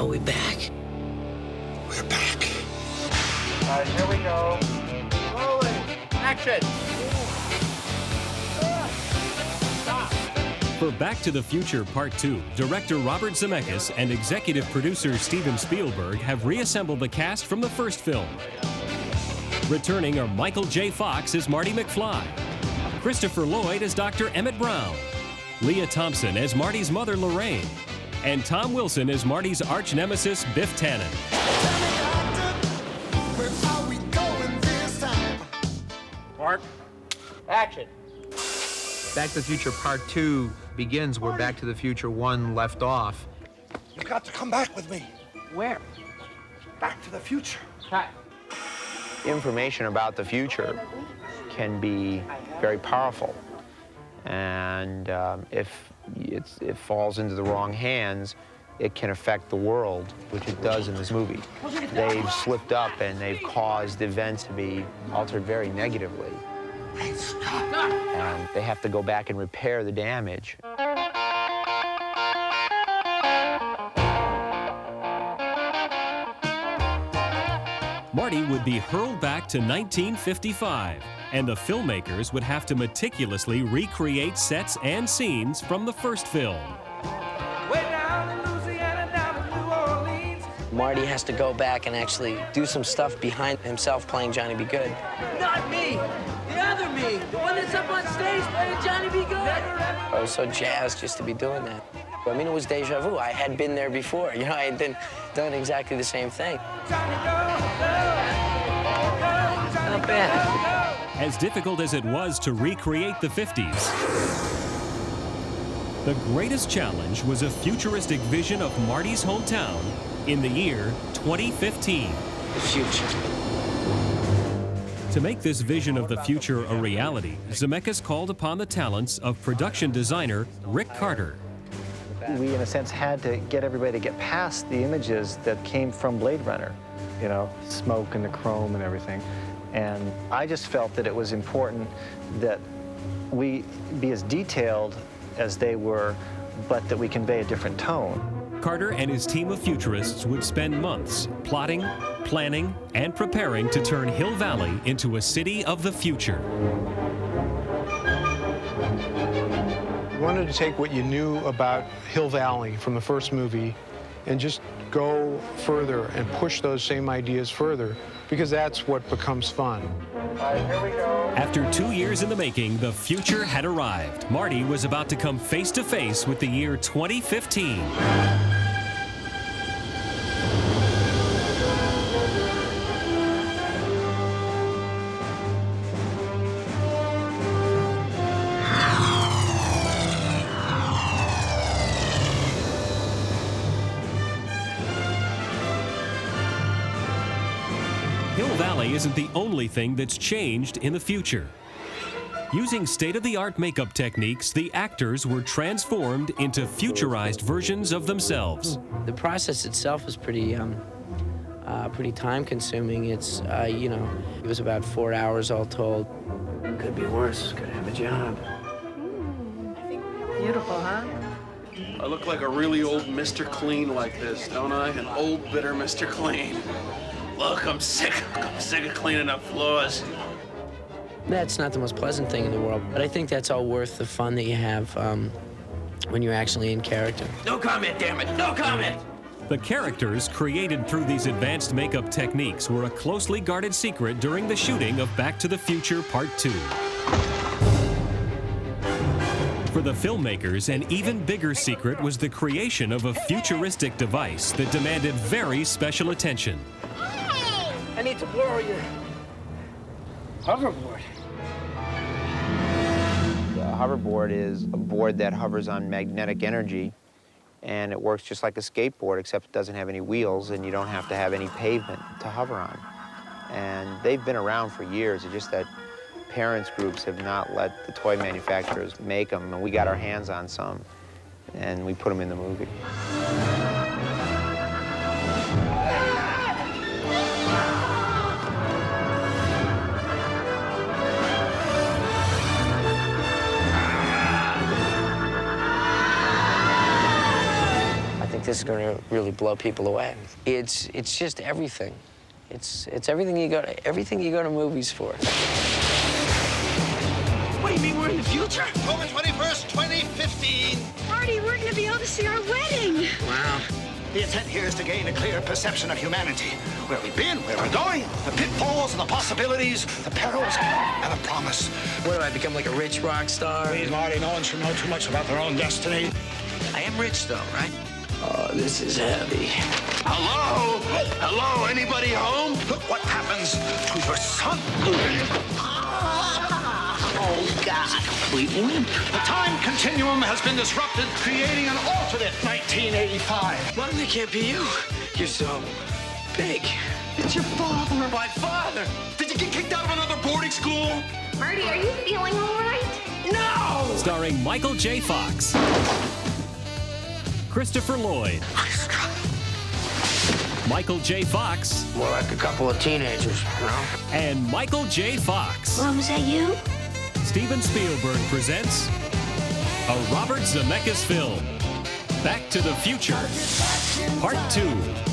Are we back? We're back. Here we go. Rolling. Action. For Back to the Future Part 2, director Robert Zemeckis and executive producer Steven Spielberg have reassembled the cast from the first film. Returning are Michael J. Fox as Marty McFly, Christopher Lloyd as Dr. Emmett Brown, Leah Thompson as Marty's mother Lorraine, and Tom Wilson as Marty's arch nemesis Biff Tannen. Mark. Action. Back to the Future Part 2 begins where Back to the Future 1 left off. You've got to come back with me. Where? Back to the future. Cut. Information about the future can be very powerful. And if it falls into the wrong hands, it can affect the world, which it does in this movie. They've slipped up and they've caused events to be altered very negatively. And they have to go back and repair the damage. Marty would be hurled back to 1955, and the filmmakers would have to meticulously recreate sets and scenes from the first film. Marty has to go back and actually do some stuff behind himself playing Johnny B. Good. Not me! The other me! The one that's up on stage playing Johnny B. Good! I was so jazzed just to be doing that. I mean, it was deja vu. I had been there before. You know, I had done exactly the same thing. Not bad. As difficult as it was to recreate the 50s, the greatest challenge was a futuristic vision of Marty's hometown in the year 2015. The future. To make this vision of the future a reality, Zemeckis called upon the talents of production designer Rick Carter. We, in a sense, had to get everybody to get past the images that came from Blade Runner, you know, smoke and the chrome and everything. And I just felt that it was important that we be as detailed as they were, but that we convey a different tone. Carter and his team of futurists would spend months plotting, planning, and preparing to turn Hill Valley into a city of the future. I wanted to take what you knew about Hill Valley from the first movie and just go further and push those same ideas further, because that's what becomes fun. Here we go. After 2 years in the making, the future had arrived. Marty was about to come face to face with the year 2015. Hill Valley isn't the only thing that's changed in the future. Using state-of-the-art makeup techniques, the actors were transformed into futurized versions of themselves. The process itself is pretty time-consuming. It's, you know, it was about 4 hours all told. Could be worse. Could have a job. Beautiful, huh? I look like a really old Mr. Clean like this, don't I? An old, bitter Mr. Clean. Look, I'm sick of cleaning up floors. That's not the most pleasant thing in the world, but I think that's all worth the fun that you have when you're actually in character. No comment, damn it! No comment! The characters created through these advanced makeup techniques were a closely guarded secret during the shooting of Back to the Future Part 2. For the filmmakers, an even bigger secret was the creation of a futuristic device that demanded very special attention. I need to borrow your hoverboard. The hoverboard is a board that hovers on magnetic energy, and it works just like a skateboard, except it doesn't have any wheels, and you don't have to have any pavement to hover on. And they've been around for years. It's just that parents groups have not let the toy manufacturers make them, and we got our hands on some, and we put them in the movie. I think this is going to really blow people away. It's just everything. It's everything you go to movies for. What do you mean we're in the future? October 21st, 2015. Marty, we're going to be able to see our wedding. Wow. The intent here is to gain a clear perception of humanity. Where we've been, where we're going, the pitfalls and the possibilities, the perils and the promise. What do I become, like a rich rock star? Please, Marty, no one should know too much about their own destiny. I am rich though, right? Oh, this is heavy. Hello? Hello, anybody home? Look what happens to your son. Oh, God. Complete wimp. The time continuum has been disrupted, creating an alternate 1985. Mom, that can't be you. You're so big. It's your father. My father. Did you get kicked out of another boarding school? Marty, are you feeling all right? No! Starring Michael J. Fox, Christopher Lloyd, Michael J. Fox, More like a couple of teenagers, you know? and Michael J. Fox. Mom, was that you? Steven Spielberg presents a Robert Zemeckis film, Back to the Future, Part 2.